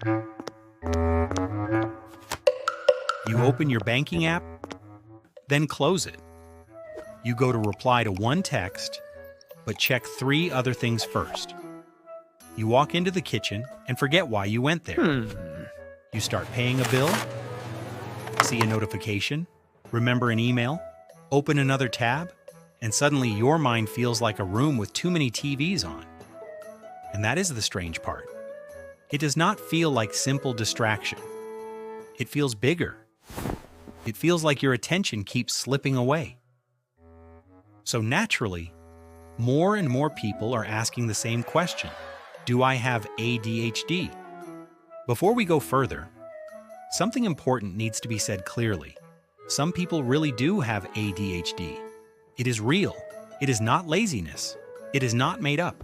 You open your banking app, then close it. You go to reply to one text, but check 3 other things first. You walk into the kitchen and forget why you went there. You start paying a bill, see a notification, remember an email, open another tab, and suddenly your mind feels like a room with too many TVs on. And that is the strange part. It does not feel like simple distraction. It feels bigger. It feels like your attention keeps slipping away. So naturally, more and more people are asking the same question. Do I have ADHD? Before we go further, something important needs to be said clearly. Some people really do have ADHD. It is real. It is not laziness. It is not made up.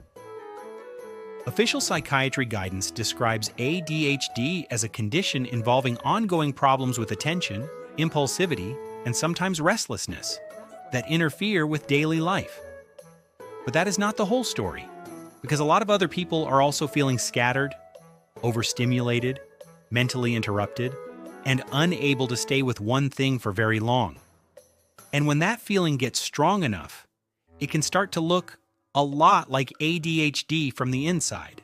Official psychiatry guidance describes ADHD as a condition involving ongoing problems with attention, impulsivity, and sometimes restlessness that interfere with daily life. But that is not the whole story, because a lot of other people are also feeling scattered, overstimulated, mentally interrupted, and unable to stay with one thing for very long. And when that feeling gets strong enough, it can start to look a lot like ADHD from the inside.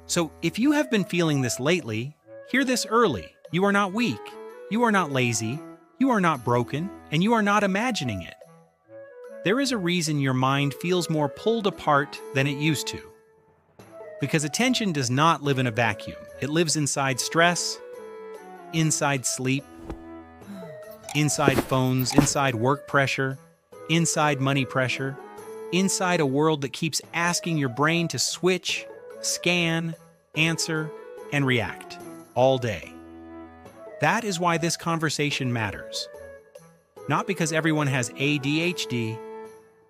So if you have been feeling this lately, hear this early. You are not weak. You are not lazy. You are not broken, and you are not imagining it. There is a reason your mind feels more pulled apart than it used to. Because attention does not live in a vacuum. It lives inside stress, inside sleep, inside phones, inside work pressure, inside money pressure, inside a world that keeps asking your brain to switch, scan, answer, and react all day. That is why this conversation matters. Not because everyone has ADHD,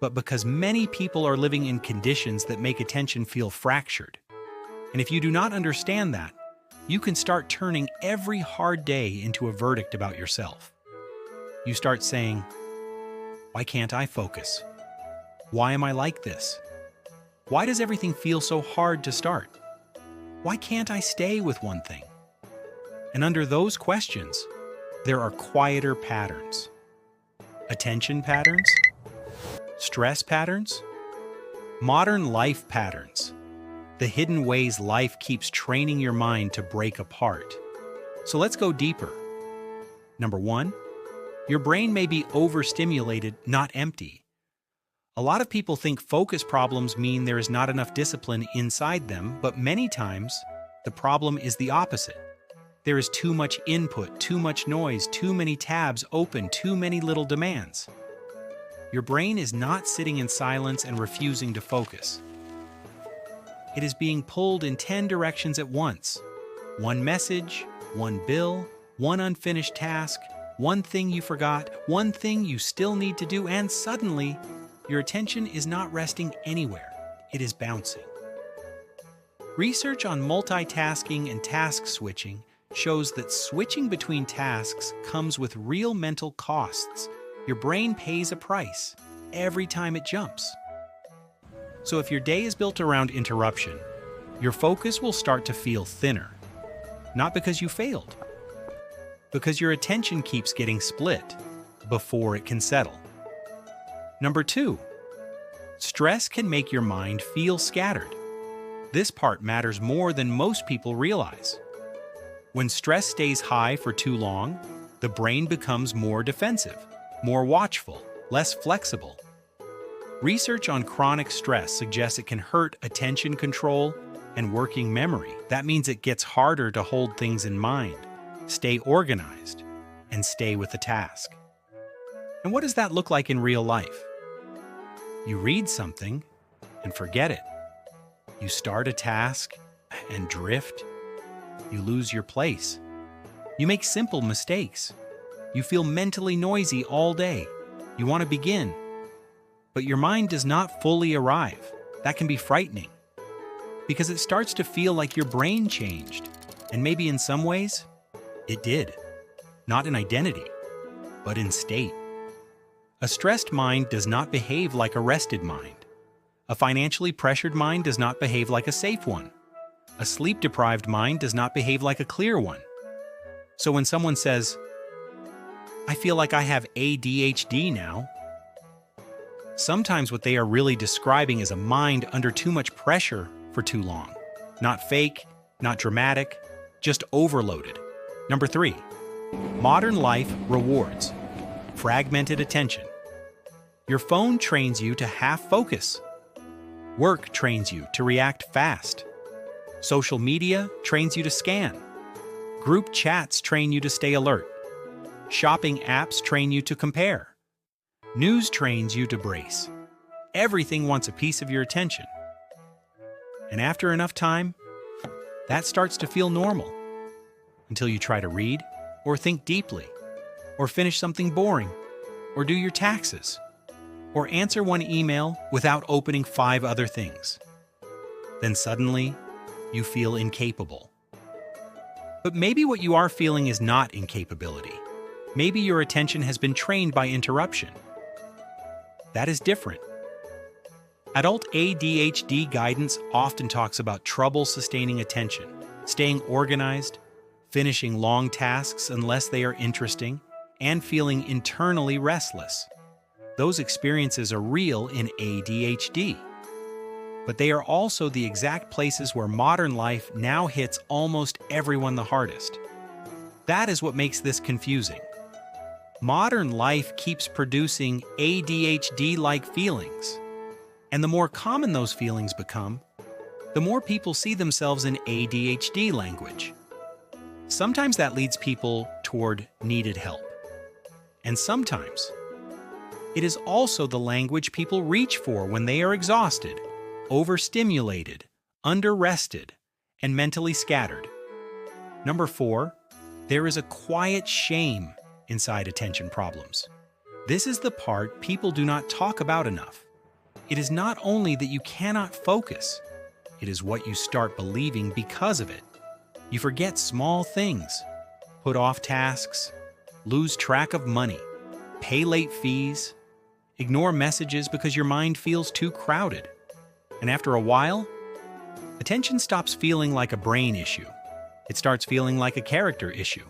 but because many people are living in conditions that make attention feel fractured. And if you do not understand that, you can start turning every hard day into a verdict about yourself. You start saying, "Why can't I focus? Why am I like this? Why does everything feel so hard to start? Why can't I stay with one thing?" And under those questions, there are quieter patterns. Attention patterns, stress patterns, modern life patterns, the hidden ways life keeps training your mind to break apart. So let's go deeper. Number 1, your brain may be overstimulated, not empty. A lot of people think focus problems mean there is not enough discipline inside them, but many times the problem is the opposite. There is too much input, too much noise, too many tabs open, too many little demands. Your brain is not sitting in silence and refusing to focus. It is being pulled in 10 directions at once. One message, one bill, one unfinished task, one thing you forgot, one thing you still need to do, and suddenly, your attention is not resting anywhere. It is bouncing. Research on multitasking and task switching shows that switching between tasks comes with real mental costs. Your brain pays a price every time it jumps. So if your day is built around interruption, your focus will start to feel thinner. Not because you failed, because your attention keeps getting split before it can settle. Number 2, stress can make your mind feel scattered. This part matters more than most people realize. When stress stays high for too long, the brain becomes more defensive, more watchful, less flexible. Research on chronic stress suggests it can hurt attention control and working memory. That means it gets harder to hold things in mind, stay organized, and stay with the task. And what does that look like in real life? You read something and forget it. You start a task and drift. You lose your place. You make simple mistakes. You feel mentally noisy all day. You want to begin, but your mind does not fully arrive. That can be frightening because it starts to feel like your brain changed, and maybe in some ways, it did. Not in identity, but in state. A stressed mind does not behave like a rested mind. A financially pressured mind does not behave like a safe one. A sleep-deprived mind does not behave like a clear one. So when someone says, "I feel like I have ADHD now," sometimes what they are really describing is a mind under too much pressure for too long. Not fake, not dramatic, just overloaded. Number 3, modern life rewards fragmented attention. Your phone trains you to half focus. Work trains you to react fast. Social media trains you to scan. Group chats train you to stay alert. Shopping apps train you to compare. News trains you to brace. Everything wants a piece of your attention. And after enough time, that starts to feel normal. Until you try to read, or think deeply, or finish something boring, or do your taxes, or answer one email without opening 5 other things. Then suddenly, you feel incapable. But maybe what you are feeling is not incapability. Maybe your attention has been trained by interruption. That is different. Adult ADHD guidance often talks about trouble sustaining attention, staying organized, finishing long tasks unless they are interesting, and feeling internally restless. Those experiences are real in ADHD. But they are also the exact places where modern life now hits almost everyone the hardest. That is what makes this confusing. Modern life keeps producing ADHD-like feelings. And the more common those feelings become, the more people see themselves in ADHD language. Sometimes that leads people toward needed help. And sometimes it is also the language people reach for when they are exhausted, overstimulated, under-rested, and mentally scattered. Number 4, there is a quiet shame inside attention problems. This is the part people do not talk about enough. It is not only that you cannot focus, it is what you start believing because of it. You forget small things, put off tasks, lose track of money, pay late fees, ignore messages because your mind feels too crowded. And after a while, attention stops feeling like a brain issue. It starts feeling like a character issue.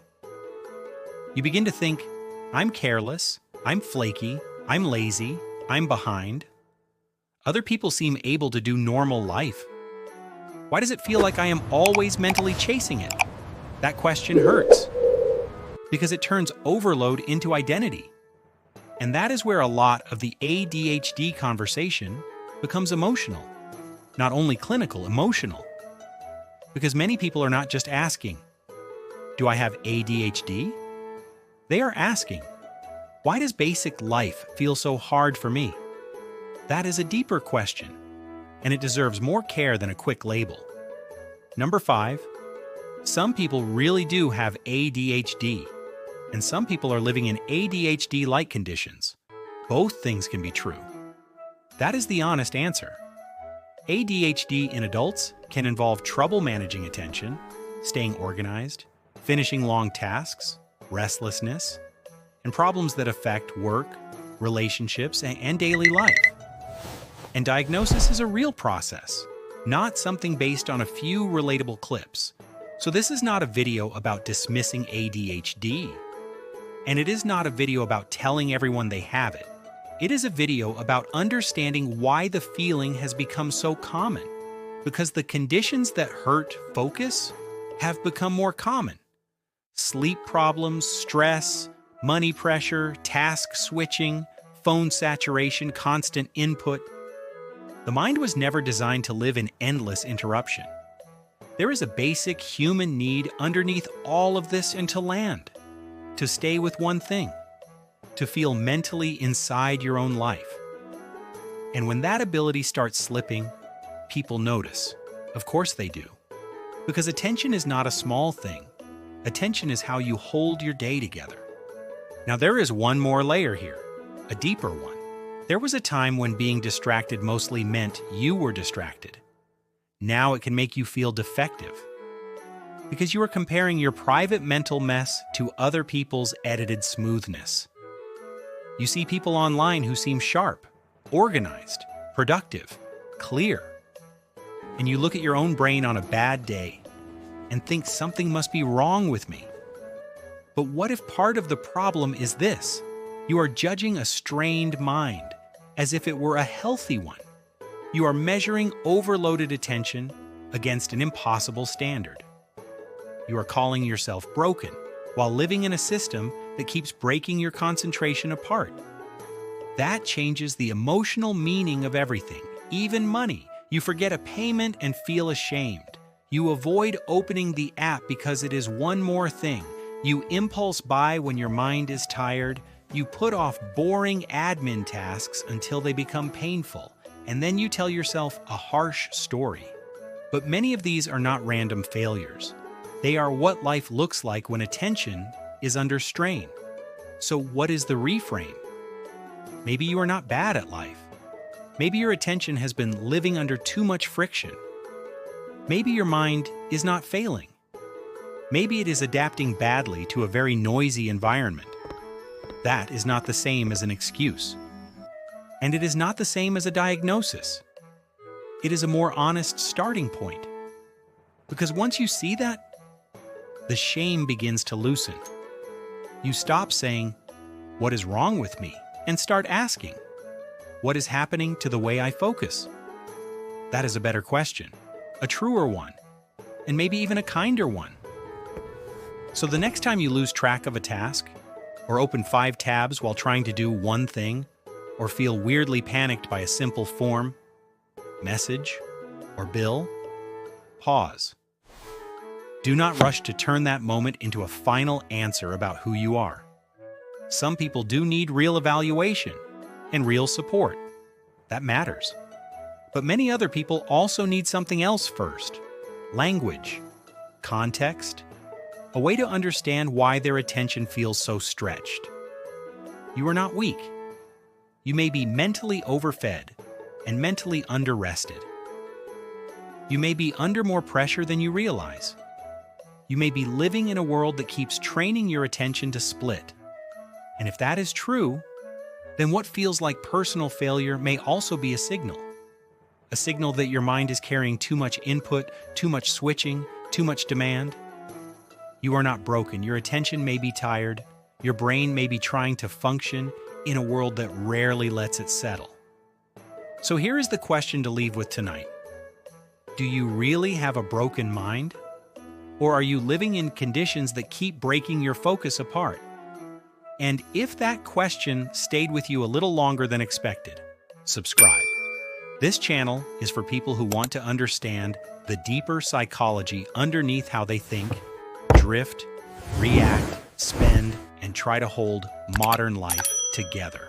You begin to think, I'm careless, I'm flaky, I'm lazy, I'm behind. Other people seem able to do normal life. Why does it feel like I am always mentally chasing it? That question hurts, because it turns overload into identity. And that is where a lot of the ADHD conversation becomes emotional. Not only clinical, emotional. Because many people are not just asking, do I have ADHD? They are asking, why does basic life feel so hard for me? That is a deeper question, and it deserves more care than a quick label. Number 5, some people really do have ADHD, and some people are living in ADHD-like conditions. Both things can be true. That is the honest answer. ADHD in adults can involve trouble managing attention, staying organized, finishing long tasks, restlessness, and problems that affect work, relationships, and daily life. And diagnosis is a real process, not something based on a few relatable clips. So this is not a video about dismissing ADHD. And it is not a video about telling everyone they have it. It is a video about understanding why the feeling has become so common. Because the conditions that hurt focus have become more common. Sleep problems, stress, money pressure, task switching, phone saturation, constant input. The mind was never designed to live in endless interruption. There is a basic human need underneath all of this and to land. To stay with one thing. To feel mentally inside your own life. And when that ability starts slipping, people notice. Of course they do. Because attention is not a small thing. Attention is how you hold your day together. Now there is one more layer here, a deeper one. There was a time when being distracted mostly meant you were distracted. Now it can make you feel defective. Because you are comparing your private mental mess to other people's edited smoothness. You see people online who seem sharp, organized, productive, clear. and you look at your own brain on a bad day and think something must be wrong with me. But what if part of the problem is this? You are judging a strained mind as if it were a healthy one. You are measuring overloaded attention against an impossible standard. You are calling yourself broken while living in a system that keeps breaking your concentration apart. That changes the emotional meaning of everything, even money. You forget a payment and feel ashamed. You avoid opening the app because it is one more thing. You impulse buy when your mind is tired. You put off boring admin tasks until they become painful, and then you tell yourself a harsh story. But many of these are not random failures. They are what life looks like when attention is under strain. So what is the reframe? Maybe you are not bad at life. Maybe your attention has been living under too much friction. Maybe your mind is not failing. Maybe it is adapting badly to a very noisy environment. That is not the same as an excuse. And it is not the same as a diagnosis. It is a more honest starting point. Because once you see that, the shame begins to loosen. You stop saying, "What is wrong with me?" and start asking, "What is happening to the way I focus?" That is a better question, a truer one, and maybe even a kinder one. So the next time you lose track of a task, or open 5 tabs while trying to do one thing, or feel weirdly panicked by a simple form, message, or bill, pause. Do not rush to turn that moment into a final answer about who you are. Some people do need real evaluation and real support. That matters. But many other people also need something else first: language, context, a way to understand why their attention feels so stretched. You are not weak. You may be mentally overfed and mentally underrested. You may be under more pressure than you realize. You may be living in a world that keeps training your attention to split. And if that is true, then what feels like personal failure may also be a signal that your mind is carrying too much input, too much switching, too much demand. You are not broken. Your attention may be tired. Your brain may be trying to function in a world that rarely lets it settle. So here is the question to leave with tonight. Do you really have a broken mind? Or are you living in conditions that keep breaking your focus apart? And if that question stayed with you a little longer than expected, subscribe. This channel is for people who want to understand the deeper psychology underneath how they think, drift, react, spend, and try to hold modern life together.